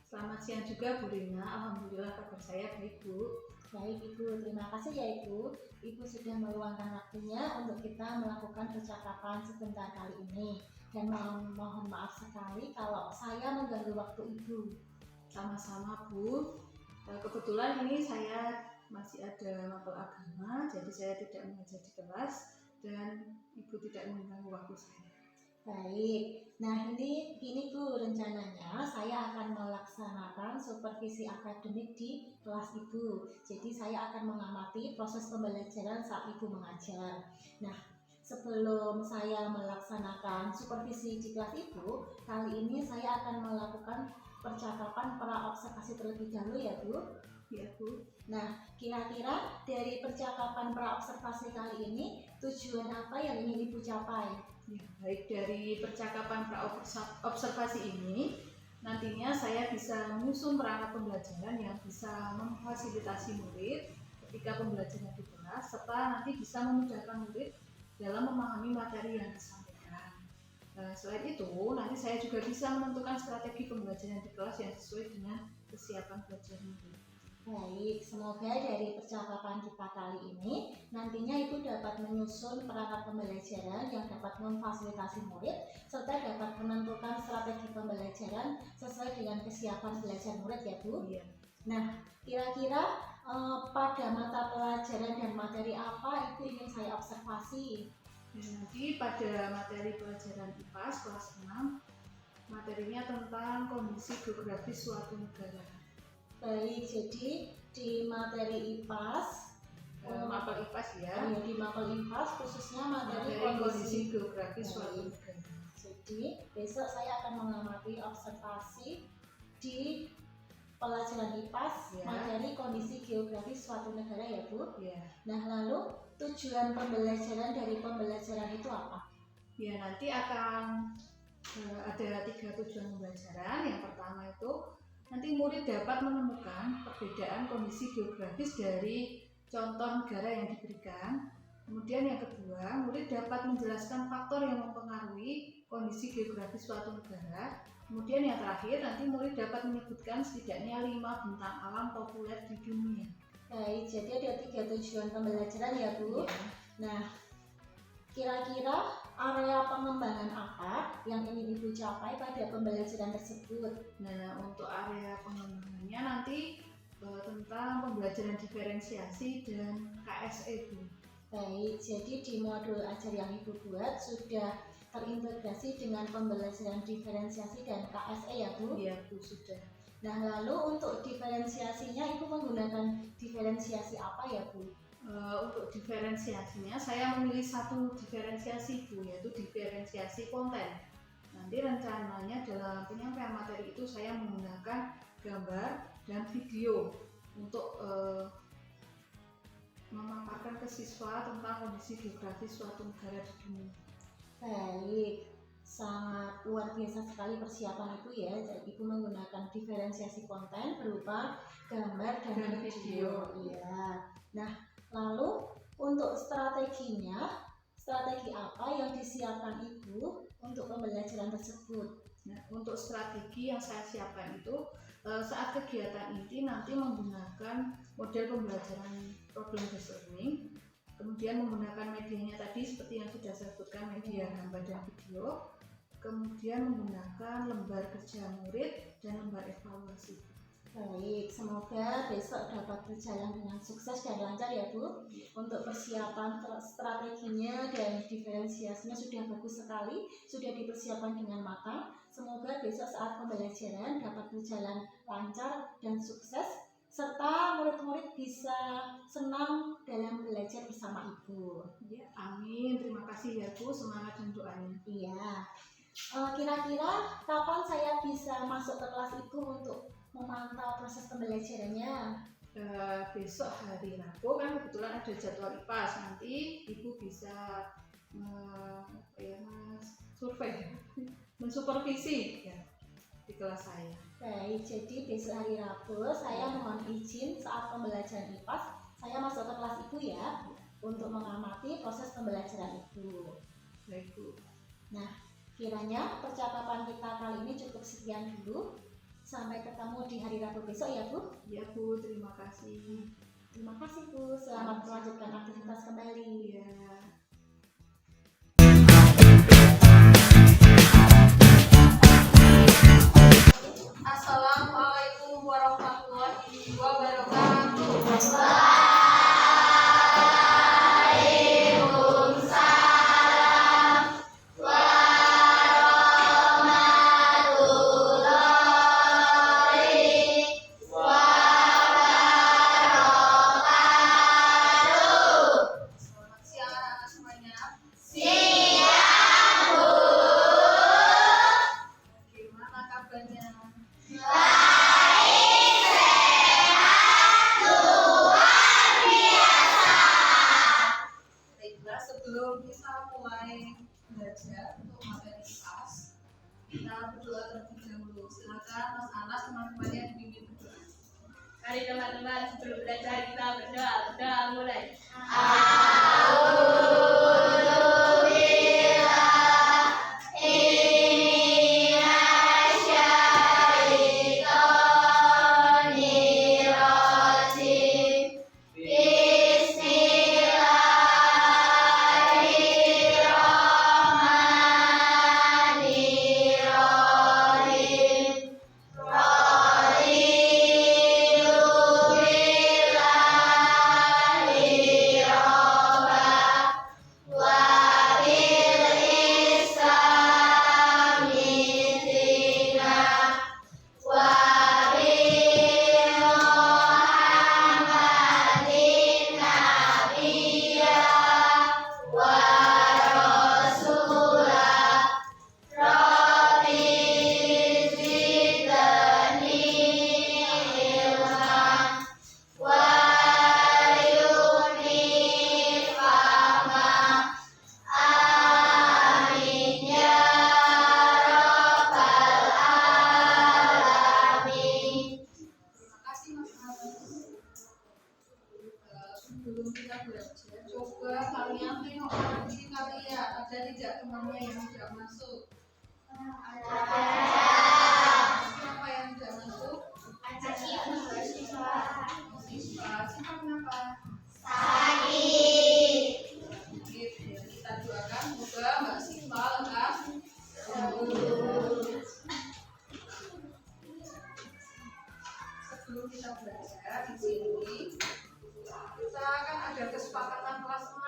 Selamat siang juga Bu Rina, Alhamdulillah kabar saya baik Bu. Baik Ibu, terima kasih ya Ibu. Ibu sudah meluangkan waktunya untuk kita melakukan percakapan sebentar kali ini. Dan mohon maaf sekali kalau saya mengganggu waktu Ibu. Sama-sama Bu. Kebetulan ini saya masih ada mapel agama, jadi saya tidak mengajar di kelas dan Ibu tidak mengganggu waktu saya. Baik, nah ini Bu, rencananya saya akan melaksanakan supervisi akademik di kelas Ibu. Jadi saya akan mengamati proses pembelajaran saat Ibu mengajar. Nah, sebelum saya melaksanakan supervisi di kelas Ibu, kali ini saya akan melakukan percakapan pra-observasi terlebih dahulu ya Bu. Ya Bu. Nah, kira-kira dari percakapan pra-observasi kali ini tujuan apa yang ingin Ibu capai? Ya, baik, dari percakapan pra-observasi ini nantinya saya bisa menyusun perangkat pembelajaran yang bisa memfasilitasi murid ketika pembelajaran di kelas serta nanti bisa memudahkan murid dalam memahami materi yang disampaikan. Selain itu, nanti saya juga bisa menentukan strategi pembelajaran di kelas yang sesuai dengan kesiapan belajar murid. Baik, semoga dari percakapan kita kali ini nantinya Ibu dapat menyusun perangkat pembelajaran yang dapat memfasilitasi murid serta dapat menentukan strategi pembelajaran sesuai dengan kesiapan belajar murid ya Bu. Iya. Nah, kira-kira pada mata pelajaran dan materi apa itu ingin saya observasi? Nanti pada materi pelajaran IPAS kelas 6, materinya tentang kondisi geografis suatu negara. Baik, jadi di materi IPAS, mapel IPAS ya. Di mapel IPAS khususnya materi kondisi geografis suatu negara. Jadi besok saya akan mengamati observasi di pelajaran IPAS, materi kondisi geografis suatu negara ya Bu. Ya. Nah, lalu tujuan pembelajaran dari pembelajaran itu apa? Ya, nanti akan ada 3 tujuan pembelajaran. Yang pertama itu nanti murid dapat menemukan perbedaan kondisi geografis dari contoh negara yang diberikan. Kemudian yang kedua, murid dapat menjelaskan faktor yang mempengaruhi kondisi geografis suatu negara. Kemudian yang terakhir, nanti murid dapat menyebutkan setidaknya 5 bentang alam populer di dunia. Baik, jadi ada 3 tujuan pembelajaran ya Bu. Ya. Nah, kira-kira area pengembangan apa yang ingin Ibu capai pada pembelajaran tersebut? Nah, untuk area pengembangannya nanti tentang pembelajaran diferensiasi dan KSE Bu. Baik, jadi di modul ajar yang Ibu buat sudah terintegrasi dengan pembelajaran diferensiasi dan KSE ya Bu? Iya Bu, sudah. Nah, lalu untuk diferensiasinya Ibu menggunakan diferensiasi apa ya Bu? Untuk diferensiasinya saya memilih satu diferensiasi Bu, yaitu diferensiasi konten. Nanti rencananya dalam penyampaian materi itu saya menggunakan gambar dan video untuk memaparkan ke siswa tentang kondisi geografis suatu negara di dunia. Baik, sangat luar biasa sekali persiapan Ibu ya. Jadi Ibu menggunakan diferensiasi konten berupa gambar dan video. Iya. Nah, lalu untuk strateginya, strategi apa yang disiapkan Ibu untuk pembelajaran tersebut? Nah, untuk strategi yang saya siapkan itu saat kegiatan inti nanti menggunakan model pembelajaran problem based learning, kemudian menggunakan medianya tadi seperti yang sudah saya sebutkan, media gambar dan video, kemudian menggunakan lembar kerja murid dan lembar evaluasi. Baik, semoga besok dapat berjalan dengan sukses dan lancar ya Bu. Untuk persiapan strateginya dan diferensiasinya sudah bagus sekali, sudah dipersiapkan dengan matang. Semoga besok saat pembelajaran dapat berjalan lancar dan sukses, serta murid-murid bisa senang dalam belajar bersama Ibu. Ya, amin. Terima kasih ya Bu, semangat dan doanya. Iya. Kira-kira kapan saya bisa masuk ke kelas Ibu untuk memantau proses pembelajarannya? Besok hari Rabu kan kebetulan ada jadwal IPAS, nanti Ibu bisa survei, mensupervisi ya di kelas saya. Baik, jadi besok hari Rabu saya mohon izin saat pembelajaran IPAS saya masuk ke kelas Ibu ya, untuk mengamati proses pembelajaran Ibu. Baik Bu. Nah, kiranya percakapan kita kali ini cukup sekian dulu. Sampai ketemu di hari Rabu besok ya Bu. Ya Bu, terima kasih. Terima kasih Bu, selamat melanjutkan aktivitas kembali. Ya. Assalamualaikum warahmatullahi wabarakatuh. Selamat siang anak-anak semuanya. Siang, Bu. Gimana kabarnya? Baiklah, sebelum kita mulai belajar untuk materi IPAS, kita berdoa terlebih dahulu. Silakan Mas Anas, teman-temannya dipimpin berdoa. Mari teman-teman sebelum belajar kita berdoa. Berdoa mulai. Terima kasih Mas Anas. Sebelum kita belajar, coba kalian tengok kanan kiri kalian, ada tidak temannya yang tidak masuk? Siapa yang tidak masuk? Siswa. Siapa kenapa? Sakit. Ya, kita doakan semoga Mbak Siva lekas sembuh. Sebelum kita belajar di sini, kita akan ada kesepakatan kelas 6.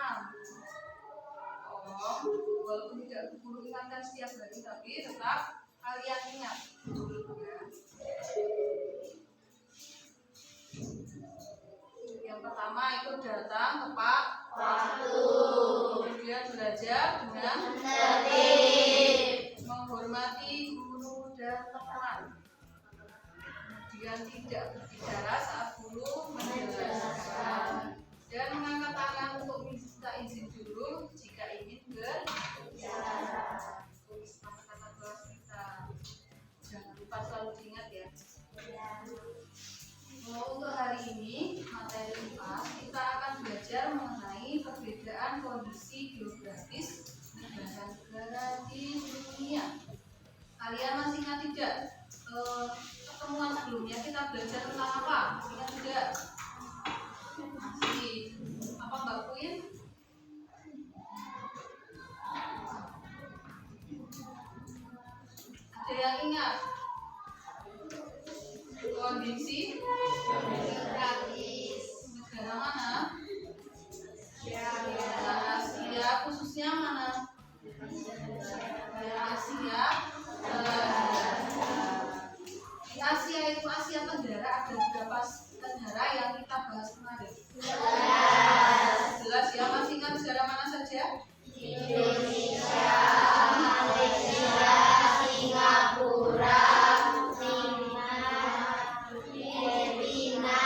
Walaupun tidak guru ingatkan setiap hari, tapi tetap kalian ingat. Yang pertama itu datang tepat waktu. Kemudian belajar dengan tertib, menghormati guru dan teman. Kemudian tidak berbicara saat guru menjelaskan, dan mengangkat tangan untuk minta izin dulu jika ingin berbicara. Tulis kata-kata kelas kita, jangan lupa selalu diingat ya. Untuk hari ini materi IPA kita akan belajar mengenai perbedaan kondisi geografis negara-negara di dunia. Kalian masih ingat tidak? Pertemuan sebelumnya kita belajar tentang apa? Ingat tidak? Masih. Apa Mbak Queen? Ada yang ingat? Kondisi geografis negara mana? Negara Asia, khususnya mana? Negara Asia di Asia itu Asia Tenggara ada beberapa negara yang kita bahas kemarin. Jelas ya, masih ingat negara mana saja? Indonesia, Malaysia, Singapura, Filipina,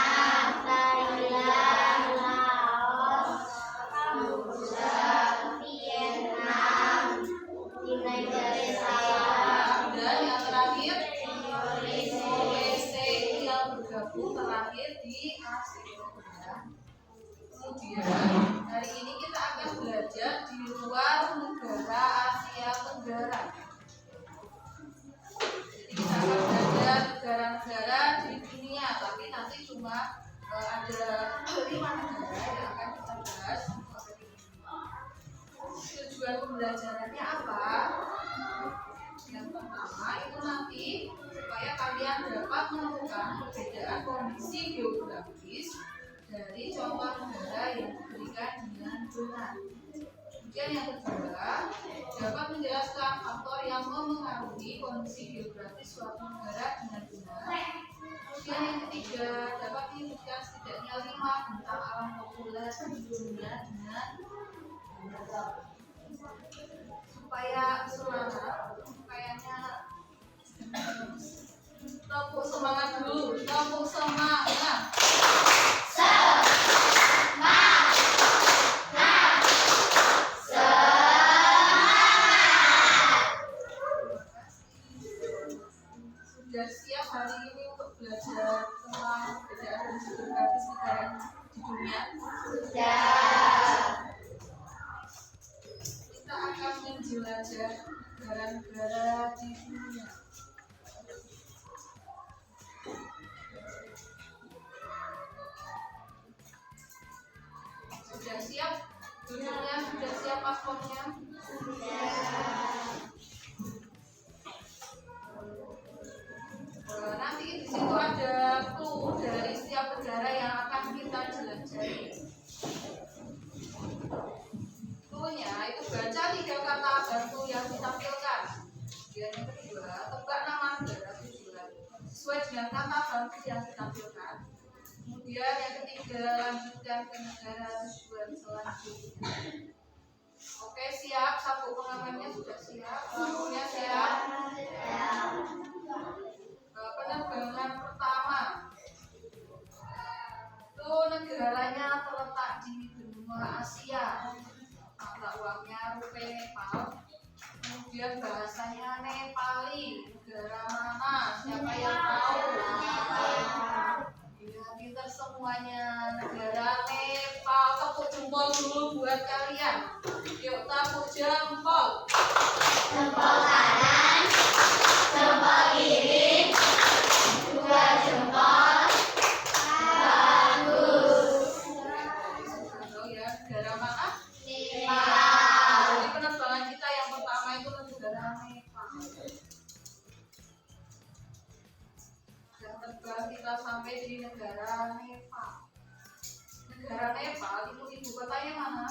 Thailand, Laos, Kamboja, Vietnam, United States, dan yang terakhir yang bergabung terakhir di Asia. Kemudian hari ini kita akan belajar di luar negara Asia Tenggara. Jadi kita akan belajar negara ada 5 negara yang akan kita bahas. Tujuan pembelajarannya apa? Yang pertama itu nanti supaya kalian dapat menemukan perbedaan kondisi geografis dari contoh negara yang diberikan dengan benar. Kemudian yang kedua, dapat menjelaskan faktor yang memengaruhi kondisi geografis suatu negara dengan benar. Kemudian yang ketiga, dapat menyebutkan setidaknya 5 tentang alam populer di dunia dengan benar. Supaya semangat, supayanya tepuk semangat dulu, tepuk semangat. Sudah siap hari ini untuk belajar tentang perbedaan geografis negara di dunia? Sudah. Kita akan menjelajah negara-negara di dunia. Sudah siap? Duduknya sudah siap, paspornya? Nanti di situ ada clue dari setiap negara yang akan kita jelajahi. Clue-nya itu baca 3 kata bantu yang ditampilkan. Kemudian yang kedua, tebak nama negara tujuan sesuai dengan kata bantu yang ditampilkan. Kemudian yang ketiga, lanjutkan ke negara tujuan selanjutnya. Oke, siap? Sabuk pengamannya sudah siap? Lampunya siap? Penerbangan pertama itu negaranya terletak di benua Asia, mata uangnya rupiah Nepal, kemudian bahasanya Nepali. Negara mana? Siapa yang tahu? Ya, pintar semuanya. Negara Nepal. Tepuk jempol dulu buat kalian. Yuk, tepuk jempol. Jempol kanan, jempol kiri, 2 jempol. Bagus. Tahu ya, negara mana? Nepal. Jadi penerbangan kita yang pertama itu negara Nepal. Dan terbang kita sampai di negara Nepal. Negara Nepal itu ibu kotanya mana?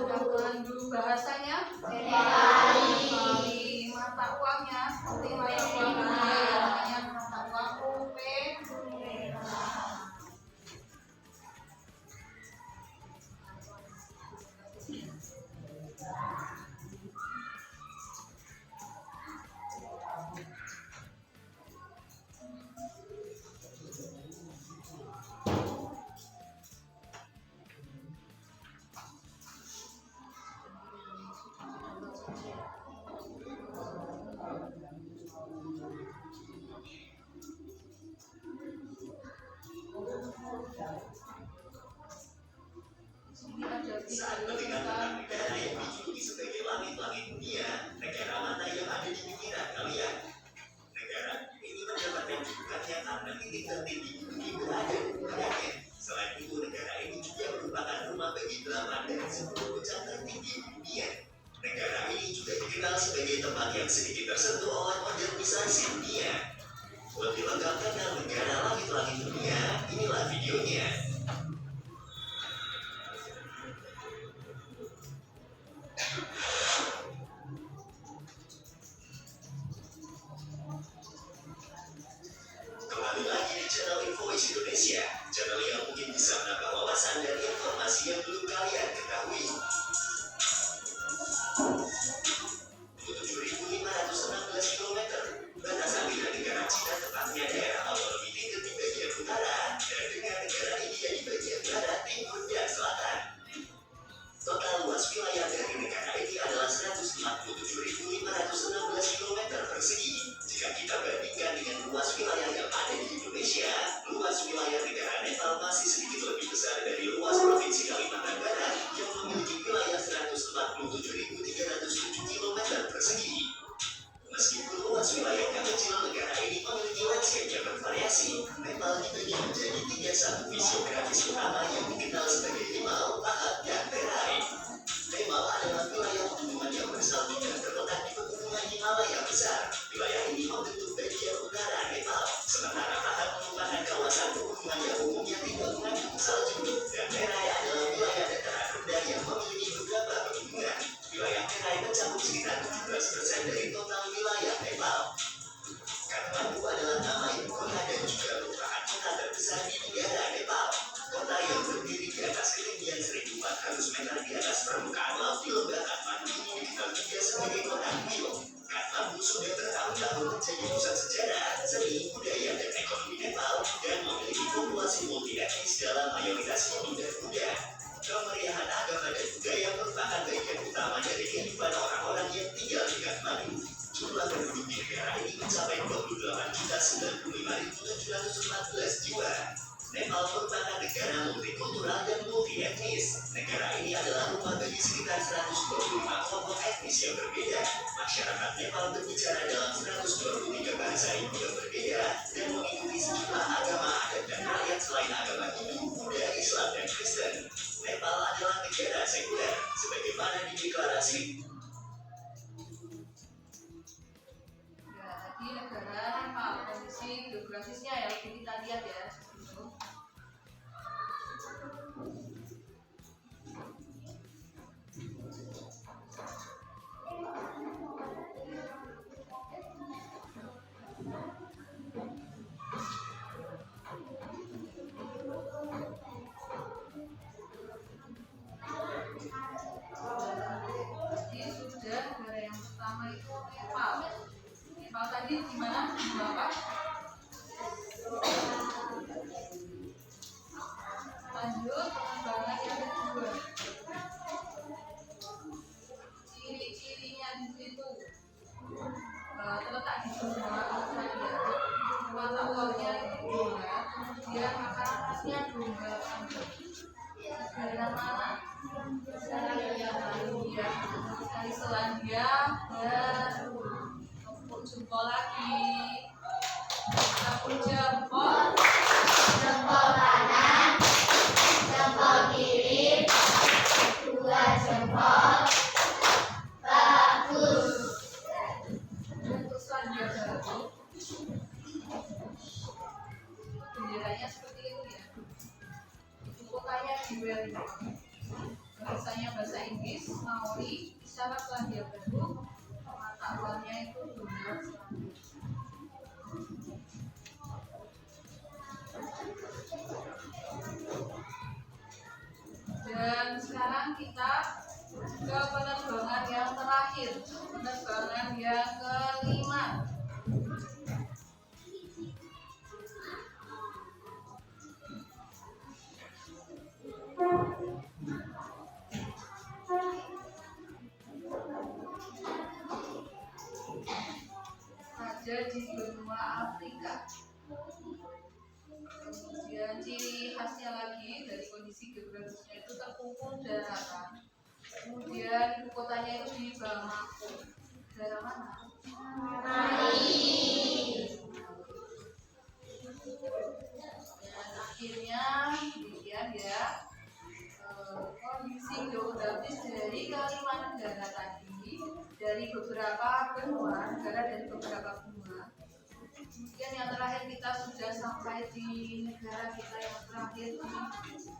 Kathmandu. Bahasanya Nepali. Mata uangnya seperti mata uang dunia yang namanya mata uang rupiah. Sini ada Saat mendengar negara yang dijuluki sebagai langit-langit dunia, negara mana yang ada di pikiran kalian? Negara ini mendapatkan julukannya karena titik tertinggi bumi berada di wilayahnya. Selain itu, negara ini juga merupakan rumah bagi 8 dari 10 puncak tertinggi di dunia. Negara ini juga dikenal sebagai tempat yang sedikit tersentuh oleh modernisasi dunia. Lebih lengkap tentang negara langit-langit dunia, inilah videonya. Kembali lagi di channel Infoways Indonesia, channel yang mungkin bisa menambah wawasan dari informasi yang belum kalian ketahui. 7.516 km, batasan dengan negara Cina tepatnya daerah otonomi Tibet di bagian utara, dan dengan negara India di bagian barat, timur, dan selatan. Total luas wilayah dari negara ini adalah 147.516 km persegi. Jika kita bandingkan dengan luas wilayah yang ada di Indonesia, luas wilayah negara Nepal masih sedikit lebih besar dari luas provinsi Kalimantan Barat yang memiliki wilayah 147.307 km persegi. Meskipun luas wilayahnya kecil, negara ini memiliki landscape yang bervariasi. bervariasi. Nepal dibagi menjadi 3 subdivision geografis utama yang dikenal sebagai Nepal, Pahat, dan Terai. Nepal adalah wilayah pegunungan yang bersalju dan terletak di pegunungan Himalaya besar. Wilayah ini membentuk bagian utara Nepal, sementara Pahat merupakan kawasan pegunungan yang umumnya tidak mengandung salju. Dan Terai adalah wilayah dataran rendah yang memiliki beberapa pegunungan. Wilayah Terai mencakup sekitar 17% dari total wilayah Nepal. Kathmandu adalah nama ibu kota dan juga merupakan kota terbesar di negara Nepal. Kota yang berdiri di atas ketinggian 1.400 meter di atas permukaan laut di lembah Kathmandu ini dikenal juga sebagai kota Kuil. Kathmandu sudah bertahun-tahun menjadi pusat sejarah, seni, budaya, dan ekonomi Nepal dan memiliki populasi multi etnis dalam mayoritas Hindu dan Buddha. Kemeriahan agama dan budaya merupakan bagian utama dari kehidupan orang-orang yang tinggal di Kathmandu. Jumlah penduduk di negara ini mencapai 28.705.714 jiwa. Nepal merupakan negara multikultural dan multi etnis. Negara ini adalah rumah bagi sekitar 125 kelompok etnis yang berbeda. Masyarakat Nepal berbicara dalam 123 bahasa yang berbeda dan mengikuti sejumlah agama adat dan rakyat selain agama Hindu, Buddha, Islam, dan Kristen. Nepal adalah negara sekuler, sebagaimana dideklarasi. Di negara Nepal, kondisi geografisnya ya kita lihat ya. Jadi sudah negara yang pertama itu Nepal. Nepal tadi gimana? Bapak? Lanjut pengembangan yang kedua. Ciri-cirinya di situ terletak di benua Australia. Mata uangnya dua, kemudian makanan khasnya domba panggang. Negara mana? Selandia. Dari Selandia dan tepuk jempol lagi. Tepuk jempol. Jempol kanan, jempol kiri, 2 jempol. Bagus. Untuk Selandia Baru, benderanya seperti itu ya. Ibu kotanya di Wellington. Bahasanya bahasa Inggris, Maori, isyarat Selandia Baru, mata uangnya itu dolar Selandia. Dan sekarang kita ke penerbangan yang terakhir, penerbangan yang kelima. Ada di benua Afrika. Kemudian ciri khasnya lagi dari kondisi geografisnya itu terkungkung daratan. Kemudian ibu kotanya itu di Bamako. Daerah mana? Dan akhirnya demikian ya kondisi geografis dari kelima negara tadi, dari beberapa benua, negara dari beberapa benua. Kemudian yang terakhir kita sudah sampai di negara kita yang terakhir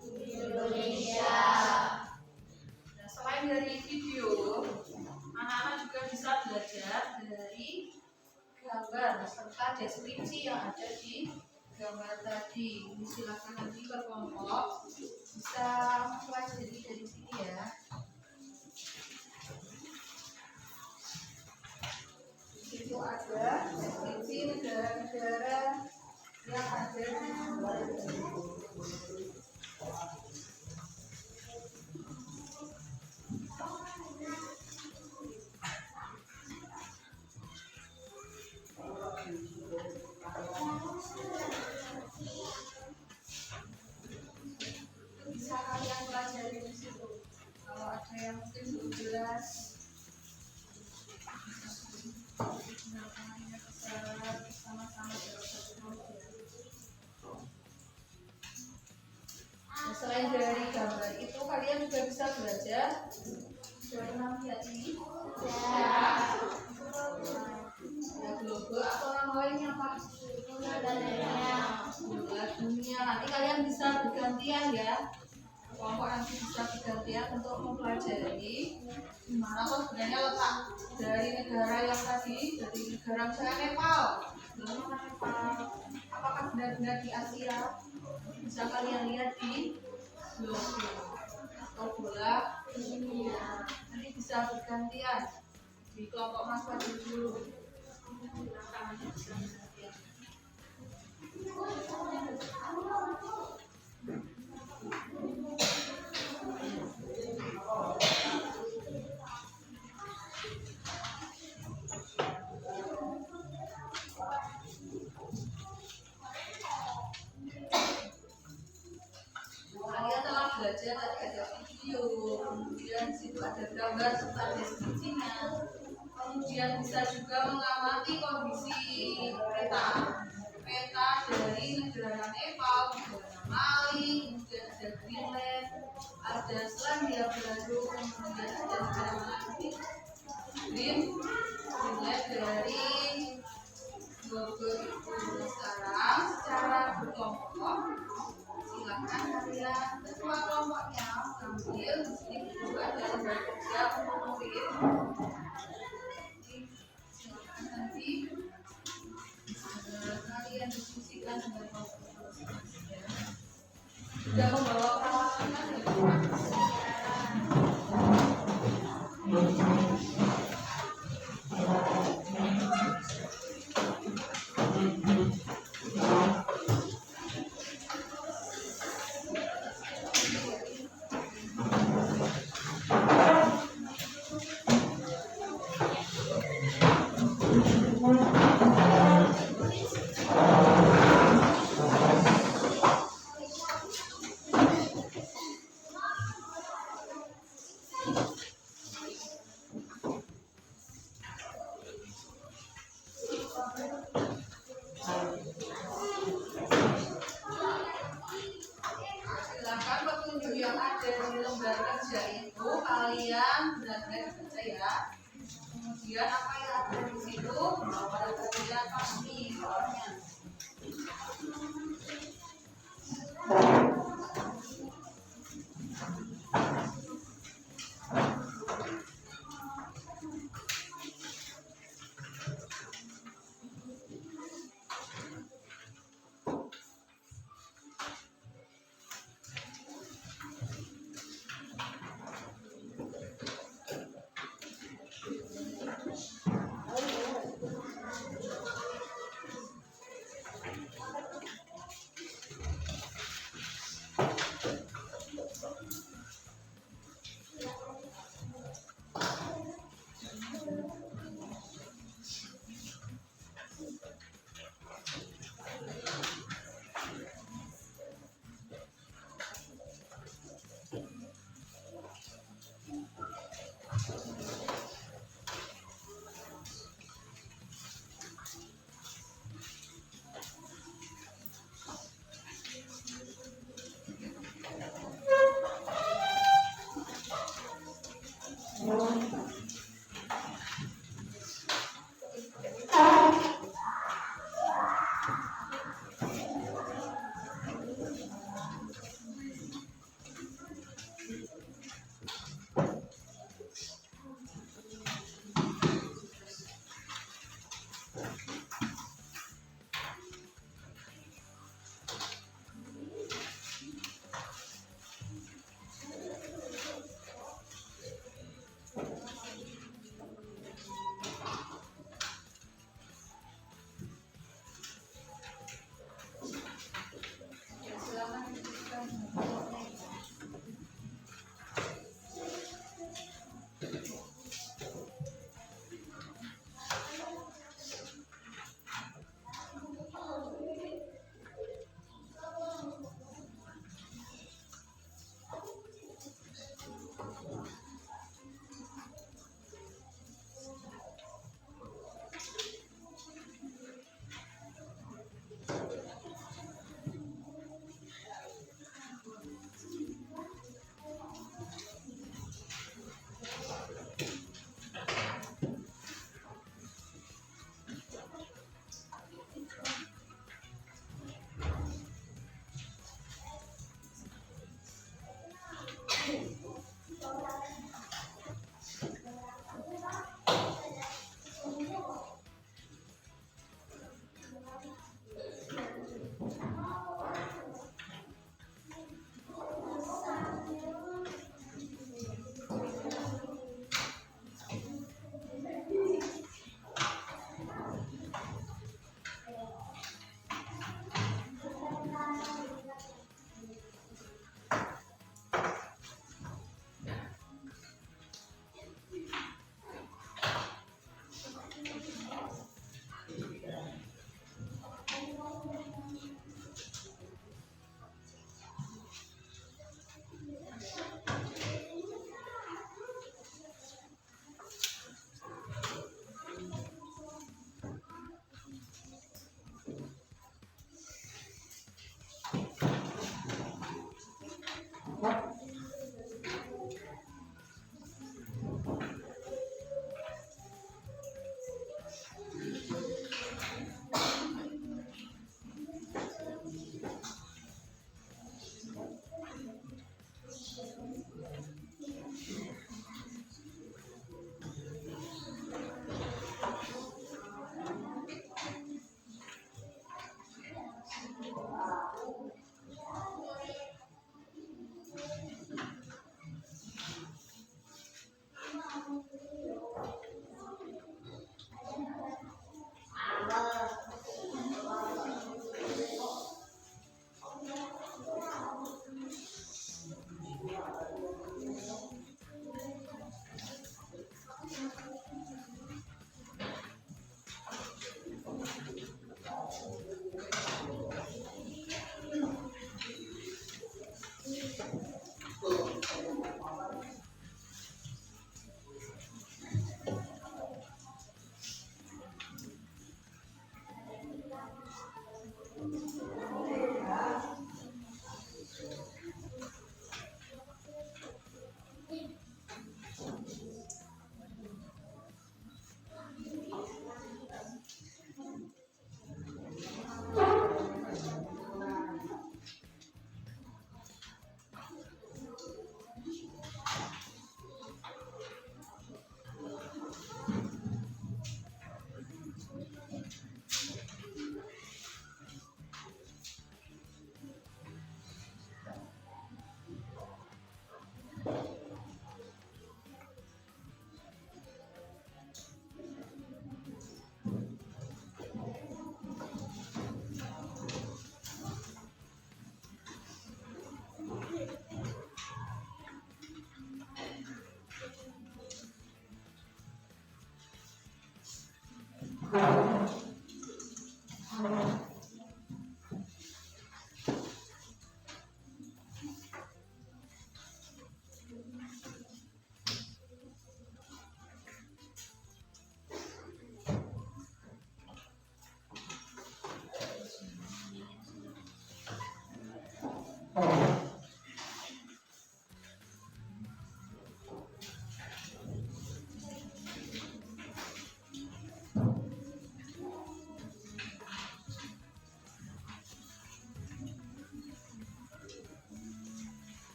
di Indonesia. Nah, selain dari video, anak-anak juga bisa belajar dari gambar serta deskripsi yang ada di gambar tadi. Ini silakan nanti berkelompok bisa mempelajari dari sini ya. Di situ ada deskripsi negara-negara yang ada di luar negeri. Bisa kalian pelajari di situ. Kalau ada yang mungkin belum jelas, sama-sama ini apa? Bola dunia. Nanti kalian bisa bergantian ya. Kelompok nanti bisa bergantian untuk mempelajari gimana kok sebenarnya letak dari negara yang tadi, dari negara misalnya Nepal. Bagaimana Nepal? Apakah benar-benar di Asia? Bisa kalian lihat di blognya atau bola dunia. Nanti bisa bergantian di kelompok Mas Fadil dulu. Kalian telah belajar tadi ada video, kemudian di situ ada gambar serta deskripsinya. Kemudian bisa juga mengamati kondisi peta dari negara Nepal, negara Mali, kemudian ada Greenland, ada Selandia Baru, kemudian ada negara lagi Greenland dari logo itu. Sekarang secara berkelompok silakan kalian ketua kelompoknya ambil di sini juga ada lembar kerja untuk nulis. Silakan nanti kalian diskusikan dengan kelompok. Sudah membawa peralatan kan ya?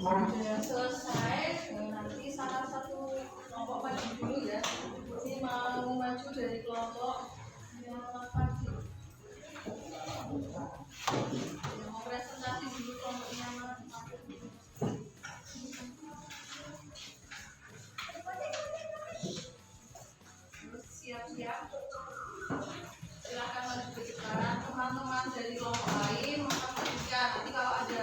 Sudah selesai, nanti salah satu kelompok maju dulu ya. Ini mau maju dari kelompok yang pagi. Mau presentasi dulu kelompoknya mana? Terus siap-siap. Silakan maju ke depan. Teman-teman dari kelompok lain mohon perhatikan. Nanti kalau ada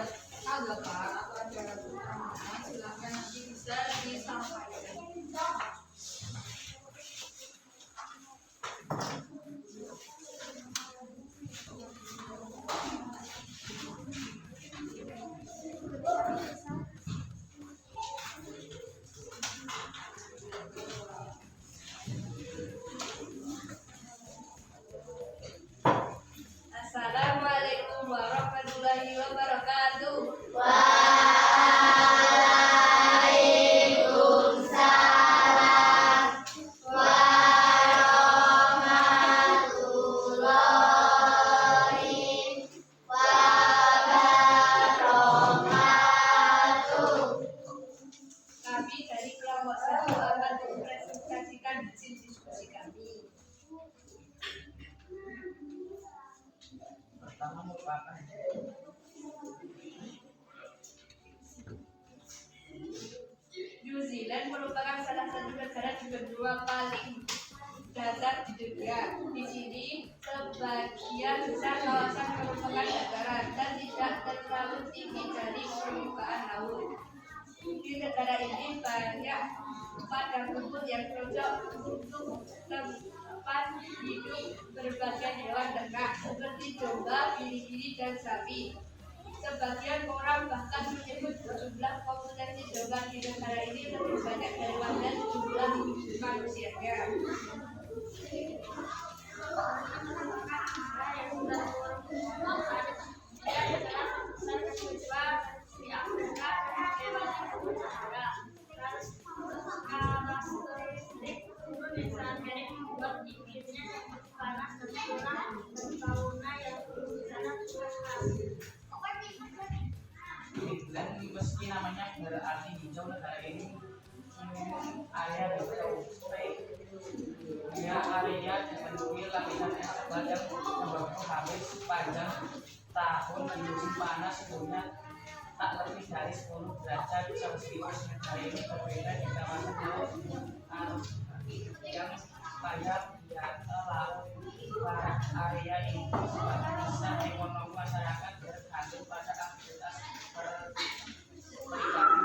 tanggapan atau ada pertanyaan silakan nanti bisa disampaikan. Assalamualaikum warahmatullahi wabarakatuh. Kami dari kelompok 1 akan mempresentasikan hasil diskusi kami. Pertama merupakan New Zealand merupakan salah satu negara di benua paling datar di dunia. Di sini sebagian besar kawasan merupakan dataran dan tidak terlalu tinggi dari permukaan laut. Di negara ini banyak padang rumput yang cocok untuk tempat hidup berbagai hewan ternak seperti domba, biri-biri, dan sapi. Sebagian orang bahkan menyebut jumlah populasi domba di negara ini lebih banyak daripada jumlah manusianya. dan meski namanya berarti hijau, negara ini memiliki area hijau tropik. Dia area dipenuhi lapisan es tebal yang menyebabkan habis sepanjang tahun dan musim panas suhunya tak lebih dari 10 derajat Celcius. Negara ini berbeda di kawasan laut yang banyak di atas laut. Area ini bisa ekonomi masyarakat bergantung pada aktivitas perikanan.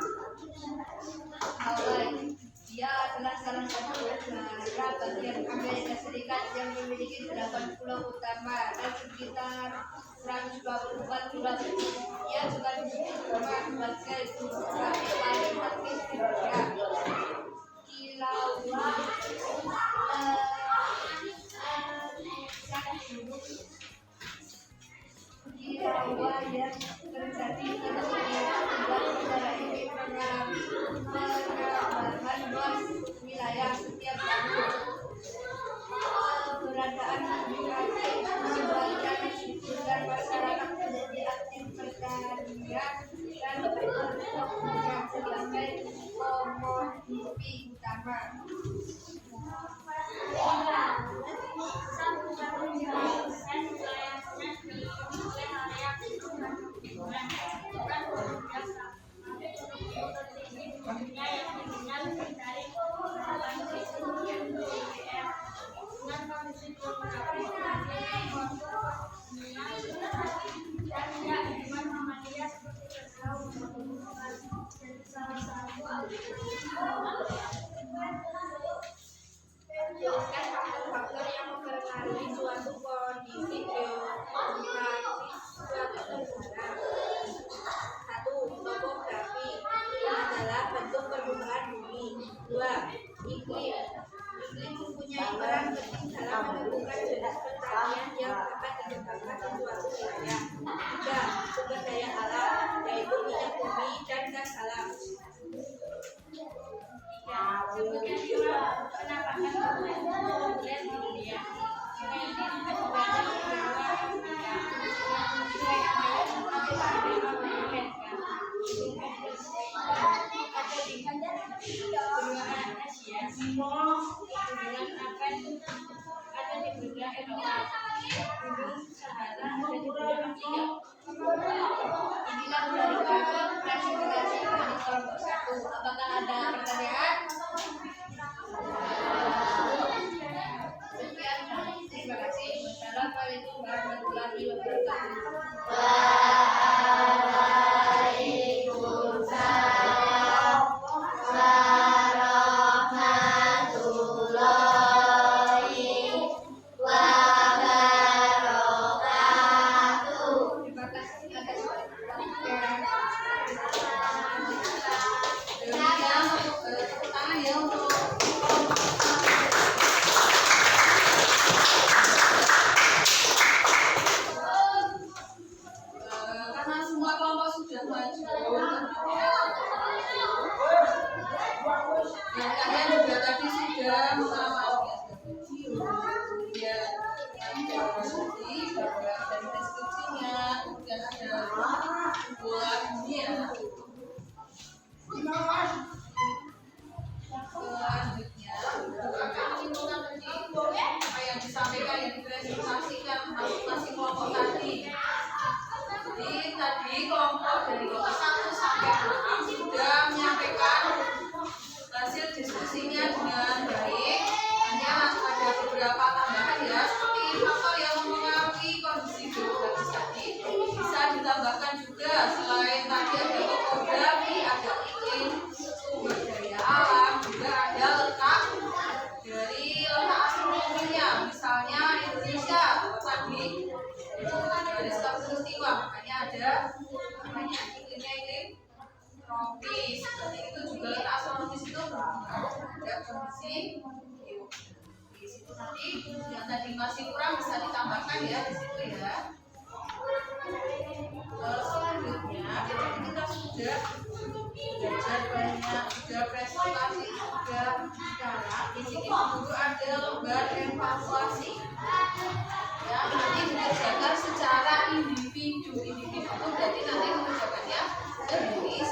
Hawaii, dia adalah salah satu negara bagian Amerika Serikat yang memiliki 8 pulau utama dan sekitar 124 pulau kecil. Ia juga disebut sebagai gunung berapi paling aktif di dunia. Kilauan Kilauan yang terjadi di negara ini mengalami penambahan luas wilayah setiap tahun. Keberadaan migrasi sebagian dan masyarakat menjadi aktif pertanian dan berpeternakan sebagai komoditi utama. Inilah daripada presentasi dari kelompok 1. Apakah ada pertanyaan? Sekian, terima kasih. Wassalamualaikum warahmatullahi wabarakatuh. Terima kasih atas tepuk tangan ya untuk karena semua kelompok sudah maju. Dan kalian juga tadi sudah mengamati ya, dari deskripsinya, kemudian ada buah dunia. Selanjutnya, apa yang disampaikan, yang dipresentasikan masing-masing kelompok tadi. Jadi tadi kelompok dari kelompok 1 sampai 6 sudah menyampaikan hasil diskusinya dengan baik. Hanya ada beberapa tambahan ya, seperti faktor yang mempengaruhi kondisi geografis tadi bisa ditambahkan juga. Selain tadi ada topografi, ada iklim, sumber daya alam, juga ada letak astronominya. Misalnya Indonesia tadi garis khatulistiwa, makanya ada namanya iklim tropis. Seperti itu juga letak astronomis itu ada kondisi di situ nanti yang tadi masih kurang bisa ditambahkan ya di situ ya. Selanjutnya kita sudah belajar banyak, sudah presentasi, sudah bicara. Di sini dulu ada lembar evaluasi. Ya, nanti dikerjakan secara individu itu berarti nanti mengerjakannya sendiri.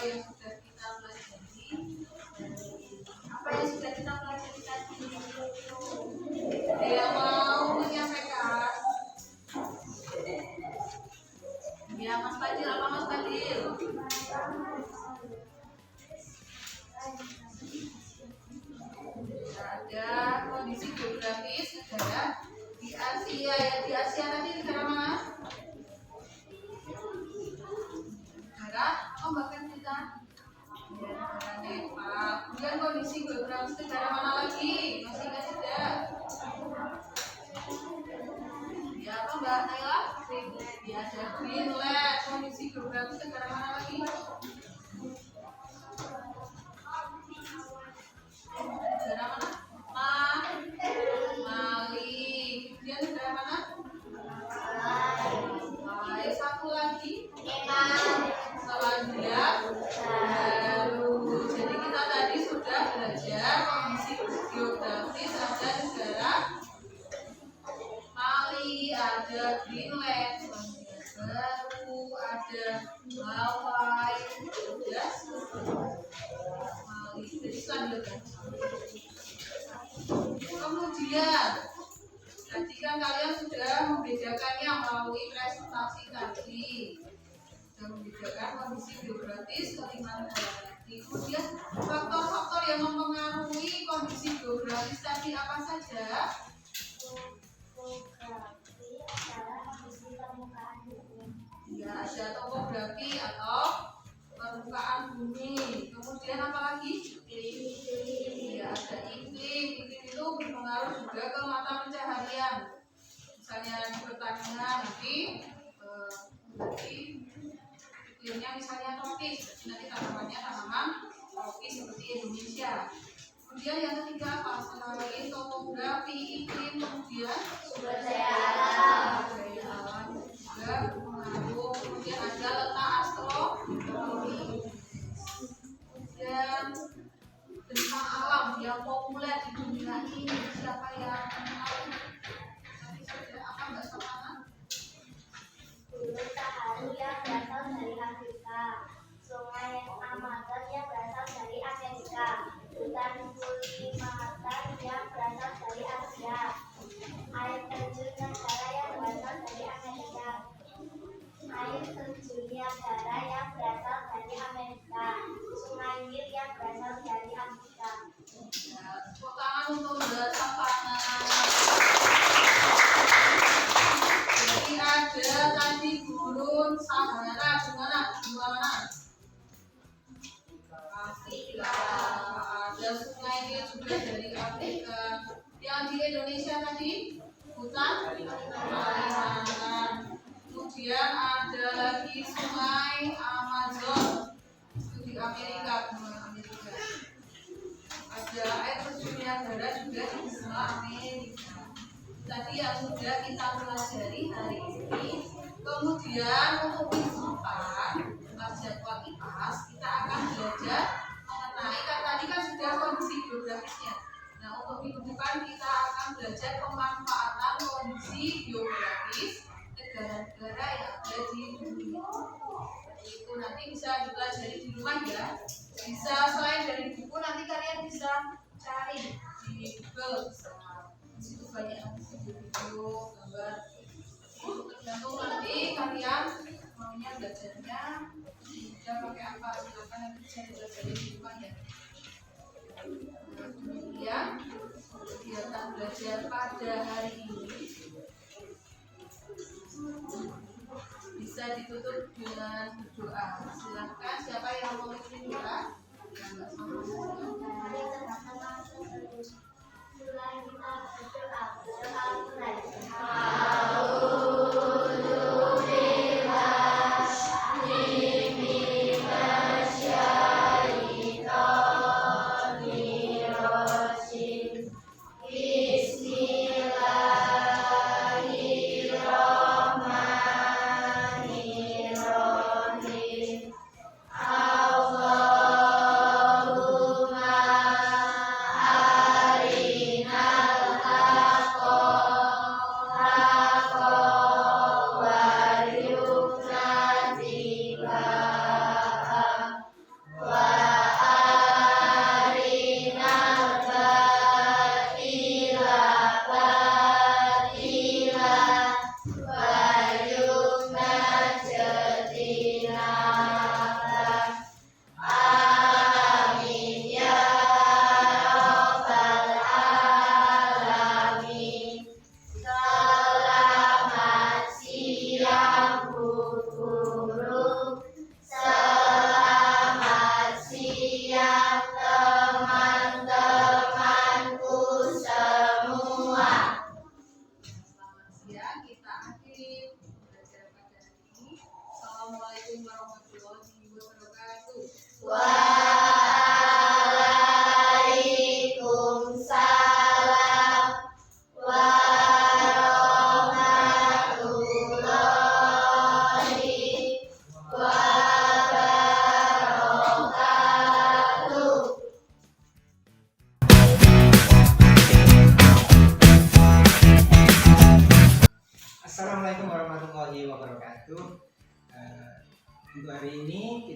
yang sudah kita pelajari? Apa yang sudah kita pelajari tadi? Ada yang mau menyampaikan? Ya, Mas Fadil, apa Mas Fadil? Ada kondisi geografis negara di Asia. Ya, di Asia tadi negara mana? Negara apa bahkan kita? Ya, negara Nepal. Kemudian kondisi geografis negara mana lagi? Masih ingat tidak? Ya, apa Mbak Naila? Ya, ada Greenland. Kondisi geografis negara mana lagi? Negara mana? Mali. Kemudian negara mana? Baik, satu lagi. Selandia Baru. Jadi kita tadi sudah belajar kondisi geografis ada negara Mali, ada Greenland, Selandia Baru, ada Hawaii, ada Mali. Jadi Selandia Baru. Kemudian tadi kan kalian sudah membedakannya melalui presentasi tadi, sudah membedakan kondisi geografis kelima negara tadi. Kemudian faktor-faktor yang mempengaruhi kondisi geografis tadi apa saja? Topografi adalah kondisi permukaan bumi. Ya, ada topografi atau permukaan bumi. Kemudian apa lagi? Ya, ada iklim. Iklim itu berpengaruh juga ke mata pencaharian. Misalnya di pertanian nanti iklimnya misalnya tropis, nanti tanaman tropis seperti Indonesia. Kemudian yang ketiga apa? Selain topografi, iklim, kemudian sumber daya alam juga berpengaruh. Kemudian ada letak astronomi. Kemudian bentang alam yang populer di dunia ini siapa yang kenal? Tadi sudah apa Mbak Sopana? Gunung Sahara yang berasal dari Afrika, Sungai Amazon yang berasal dari Amerika, hutan Kalimantan yang berasal dari Asia, air terjun Niagara yang berasal dari Amerika, air terjun Niagara yang berasal dari Amerika, Sungai Nil yang berasal dari Afrika. Ya, tepuk tangan untuk Mbak Sopana. Jadi ada tadi gurun Sahara di mana? Afrika. Ada sungai Nil juga dari Afrika. Yang di Indonesia tadi hutan Kalimantan. Kemudian ada lagi sungai Amazon itu di Amerika, benua Amerika. Ada air terjun Niagara juga di benua Amerika. Tadi yang sudah kita pelajari hari ini. Kemudian untuk minggu depan, jadwal IPAS, kita akan belajar mengenai kan tadi kan sudah kondisi geografisnya. Nah, untuk minggu depan kita akan belajar pemanfaatan kondisi geografis negara-negara yang ada di dunia. Itu nanti bisa dipelajari di rumah ya. Bisa selain dari buku nanti kalian bisa cari di Google. Di situ banyak video, gambar. Tergantung nanti kalian maunya belajarnya bisa pakai apa, silakan nanti bisa dipelajari di rumah ya. Kemudian kegiatan belajar pada hari ini bisa ditutup dengan doa. Silakan siapa yang mau bikin doa? Mari sama-sama mulai kita berdoa. Doa mulai.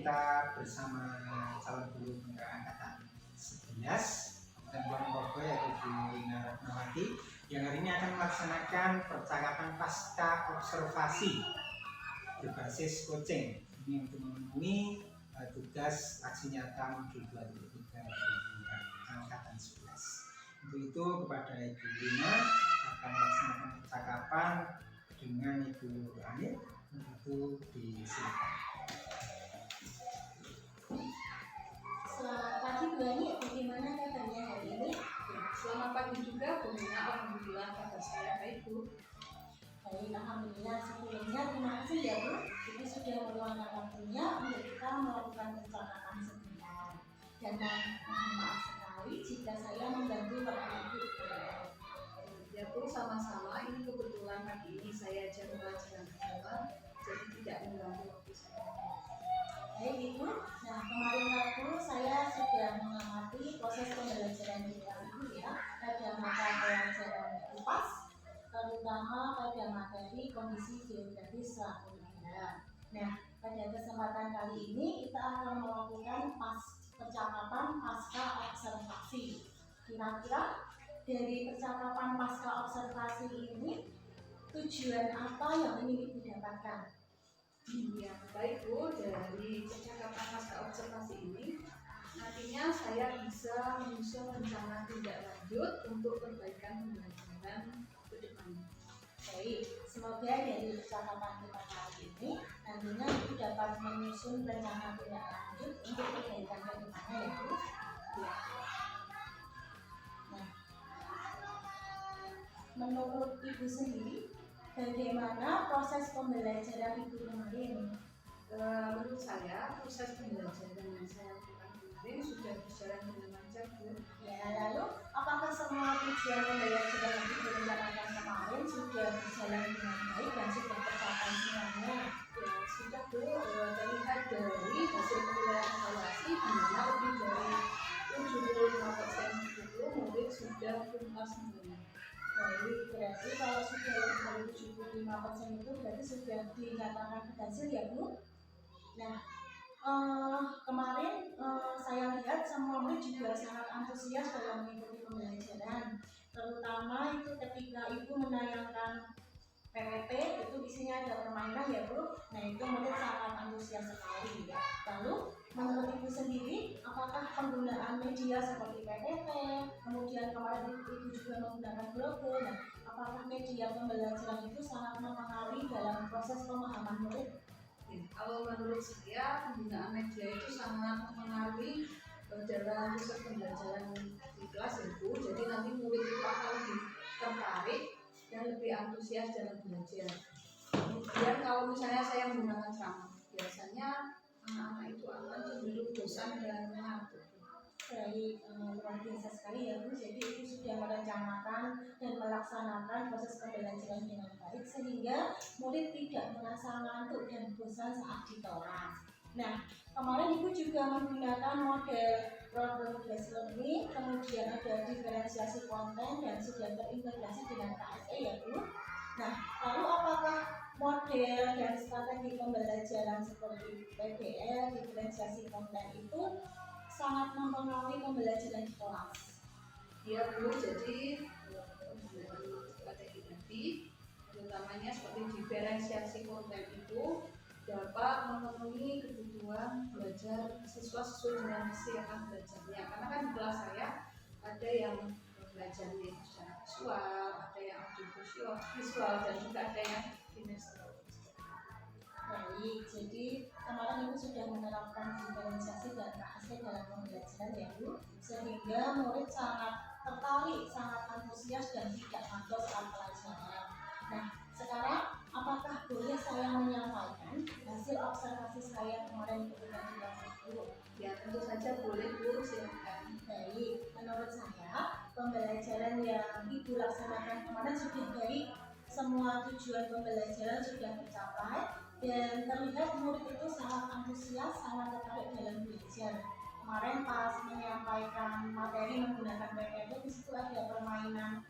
kita bersama calon guru angkatan 11 dan Tuan Progo yaitu Bu Rina Ratnawati yang hari ini akan melaksanakan percakapan pasca observasi berbasis coaching ini untuk memenuhi tugas aksi nyata modul 2023 angkatan 11. Untuk itu kepada Ibu Rina akan melaksanakan percakapan dengan Ibu Anit, itu disilakan. Selamat pagi Bu Ani, bagaimana kabarnya hari ini? Selamat pagi juga Bu Rina, alhamdulillah kabar saya baik Bu. Baik, alhamdulillah. Sebelumnya terima kasih ya Bu, Ibu sudah meluangkan waktunya untuk kita melakukan percakapan sebentar. Dan mohon maaf sekali jika saya mengganggu waktu Ibu. Ya Bu, sama-sama. Ini kebetulan pagi ini saya jam pelajaran agama, jadi tidak mengganggu waktu saya. Baik Ibu, nah kemarin waktu saya sudah mengamati proses pembelajaran di kelas Ibu ya, pada mata pelajaran UPAS, terutama pada materi kondisi geografis suatu negara. Nah, pada kesempatan kali ini kita akan melakukan percakapan pasca observasi. Kira-kira dari percakapan pasca observasi ini tujuan apa yang ingin Ibu dapatkan? Ya, baik Bu, dari percakapan pasca observasi ini nantinya saya bisa menyusun rencana tindak lanjut untuk perbaikan pembelajaran ke depan. Baik, semoga dari percakapan kita kali ini nantinya Ibu dapat menyusun rencana tindak lanjut untuk perbaikan ke depannya ya Bu. Ya. Nah, menurut Ibu sendiri, bagaimana proses pembelajaran Ibu kemarin? Menurut saya proses pembelajaran yang saya lakukan kemarin sudah berjalan dengan lancar Bu. Ya, lalu apakah semua tujuan pembelajaran yang Ibu rencanakan kemarin sudah berjalan dengan baik dan sudah tercapai semuanya? Ya sudah Bu, terlihat dari hasil penilaian evaluasi di mana lebih dari 75% itu murid sudah tuntas semuanya. Baik, berarti kalau sudah lebih dari 75% itu berarti sudah dinyatakan berhasil ya Bu? Nah, kemarin saya lihat semua murid juga sangat antusias dalam mengikuti pembelajaran, terutama itu ketika Ibu menayangkan PPT itu isinya ada permainan ya Bu. Nah itu murid sangat antusias sekali. Lalu menurut Ibu sendiri, apakah penggunaan media seperti PPT, kemudian kemarin Ibu juga menggunakan blogger, nah apakah media pembelajaran itu sangat mempengaruhi dalam proses pemahaman murid? Ya, kalau menurut saya penggunaan media itu sangat mempengaruhi dalam proses pembelajaran di kelas ya Bu. Jadi nanti murid itu akan lebih tertarik dan lebih antusias dalam belajar. Kemudian kalau misalnya saya menggunakan ceramah, biasanya anak-anak itu akan cenderung bosan dan mengantuk. Baik, luar biasa sekali ya Bu. Jadi Ibu sudah merencanakan dan melaksanakan proses pembelajaran dengan baik sehingga murid tidak merasa ngantuk dan bosan saat di kelas. Nah, kemarin Ibu juga menggunakan model progress learning, kemudian ada diferensiasi konten dan sudah terintegrasi dengan KSE ya Bu. Nah, lalu apakah model dan strategi pembelajaran seperti PBL, diferensiasi konten itu sangat mempengaruhi pembelajaran di kelas? Ya Bu, jadi strategi tadi utamanya seperti diferensiasi konten itu dapat memenuhi kebutuhan belajar siswa sesuai dengan misi yang akan belajarnya. Karena kan di kelas saya ada yang belajarnya secara visual, ada yang audio visual dan juga ada yang kinestetik. Baik, jadi kemarin Ibu sudah menerapkan diferensiasi dan KSE dalam pembelajaran ya Bu, sehingga murid sangat tertarik, sangat antusias dan tidak mager saat pelajaran. Nah, sekarang apakah boleh saya menyampaikan hasil observasi saya kemarin ketika di kelas Ibu? Ya tentu saja boleh Bu, silakan. Baik, menurut saya pembelajaran yang Ibu laksanakan kemarin sudah baik, semua tujuan pembelajaran sudah tercapai dan terlihat murid itu sangat antusias, sangat tertarik dalam belajar. Kemarin pas menyampaikan materi menggunakan PPT, di situ ada permainan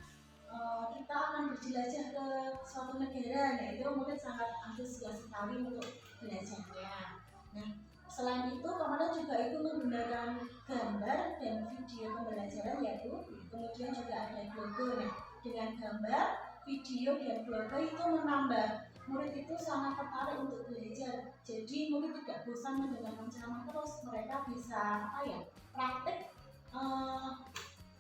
kita akan berjelajah ke suatu negara, nah itu murid sangat antusias sekali untuk belajarnya. Nah, Selain itu, kemarin juga itu menggunakan gambar dan video pembelajaran ya Bu. Kemudian juga ada logo. Nah, dengan gambar, video dan logo itu menambah murid itu sangat tertarik untuk belajar. Jadi murid tidak bosan mendengarkan ceramah terus. Mereka bisa praktek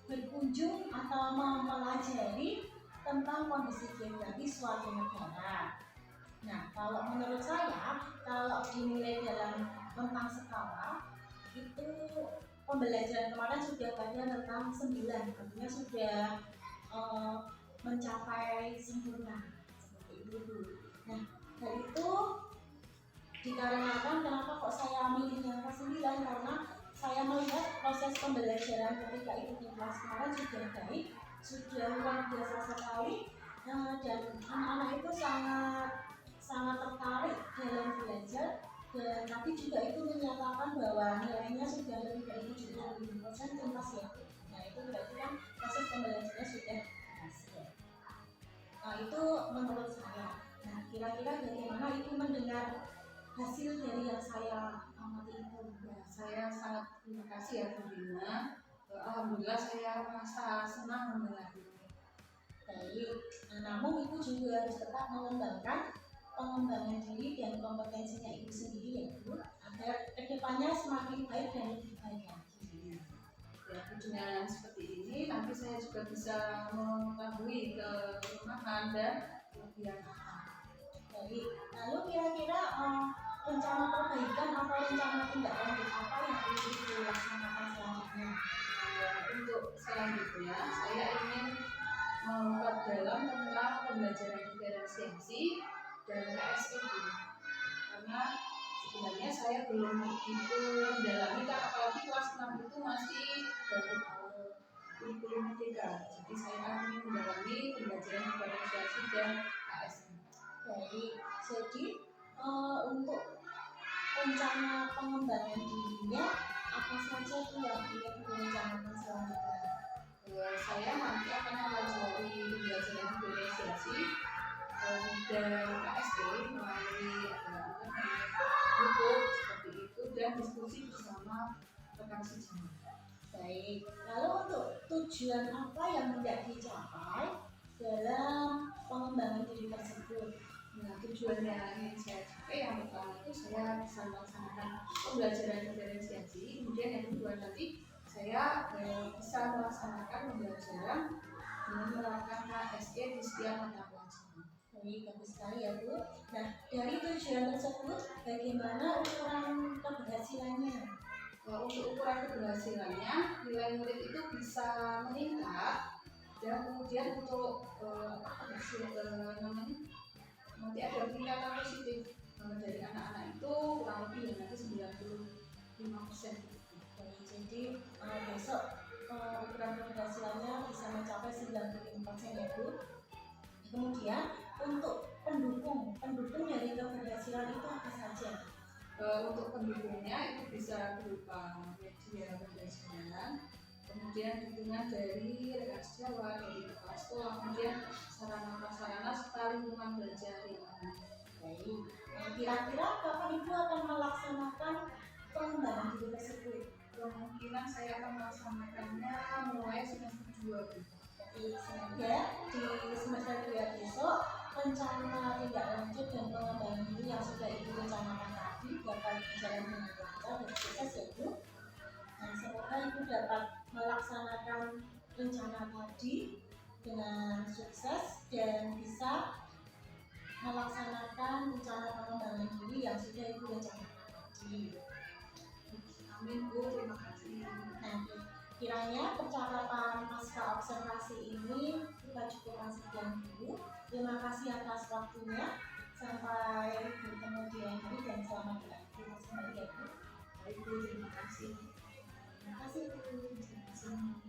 berkunjung atau mempelajari tentang kondisi geografis suatu negara. Nah, kalau menurut saya, kalau dinilai dalam tentang skala, itu pembelajaran kemarin sudah pada tentang 9, artinya sudah mencapai sempurna seperti itu. Nah, dari itu dikarenakan kenapa kok saya milih yang ke-9, karena saya melihat proses pembelajaran ketika itu di kelas kemarin sudah baik, sudah luar biasa sekali, dan anak-anak itu sangat tertarik dalam belajar, dan tadi juga itu menyatakan bahwa nilainya sudah lebih dari 75% tuntas ya. Nah, itu berarti kan proses pembelajarannya sudah berhasil. Nah, itu menurut saya. Nah, kira-kira bagaimana itu mendengar hasil dari yang saya amati itu? Ya, saya sangat terima kasih ya Bu Dina. Alhamdulillah saya merasa senang mendengar itu. Baik, namun ibu juga harus tetap mengembangkan pengembangan diri dan kompetensinya ibu sendiri ya Bu, agar kedepannya semakin baik dan lebih baik lagi. Ya, dengan seperti ini nanti saya juga bisa mengetahui kelemahan dan kelebihan apa. Jadi, lalu kira-kira rencana perbaikan atau rencana tindak lanjut apa yang ingin dilaksanakan selanjutnya? Untuk selanjutnya saya ingin memperdalam tentang pembelajaran diferensiasi dan KSE, karena sebenarnya saya belum begitu mendalami, apalagi kelas 6 itu masih baru kurikulum merdeka. Jadi saya ingin mendalami pembelajaran diferensiasi dan KSE. Baik, jadi untuk rencana pengembangan dirinya apa saja tuh yang ingin direncanakan selanjutnya? Saya nanti akan mempelajari pembelajaran diferensiasi dan KSE melalui buku seperti itu dan diskusi bersama rekan sejawat. Baik, lalu untuk tujuan apa yang hendak dicapai dalam pengembangan diri tersebut? Nah, tujuan yang ingin saya capai yang pertama itu saya bisa melaksanakan pembelajaran diferensiasi, kemudian yang kedua nanti saya bisa melaksanakan pembelajaran dengan menerapkan KSE di setiap mata pelajaran. Baik, bagus sekali ya Bu. Nah, dari tujuan tersebut bagaimana ukuran keberhasilannya? Untuk ukuran keberhasilannya, nilai murid itu bisa meningkat dan kemudian untuk nanti ada peningkatan positif dari anak-anak itu kurang lebih nanti 95%. Jadi besok ukuran keberhasilannya bisa mencapai 95% ya Bu. Kemudian untuk pendukung dari keberhasilan itu apa saja? Untuk pendukungnya itu bisa berupa media pembelajaran, kemudian dukungan dari rekan sejawat, dari kepala sekolah, kemudian sarana prasarana serta lingkungan belajar yang aman. Baik. Kira-kira kapan Ibu akan melaksanakan pengembangan diri tersebut? Kemungkinan saya akan melaksanakannya mulai semester 2. Jadi semoga di semester 2 besok rencana tindak lanjut dan pengembangan diri yang sudah Ibu rencanakan tadi dapat berjalan dengan lancar dan sukses ya Bu. Dan semoga Ibu dapat melaksanakan rencana tadi dengan sukses dan bisa melaksanakan rencana pengembangan diri yang sudah Ibu rencanakan tadi. Amin Bu, terima kasih. Nah, kiranya percakapan pasca observasi ini kita cukupkan sekian dulu. Terima kasih atas waktunya. Sampai bertemu di lain hari dan selamat beraktivitas kembali ya Bu. Baik Bu, terima kasih. Terima kasih Bu. Terima kasih.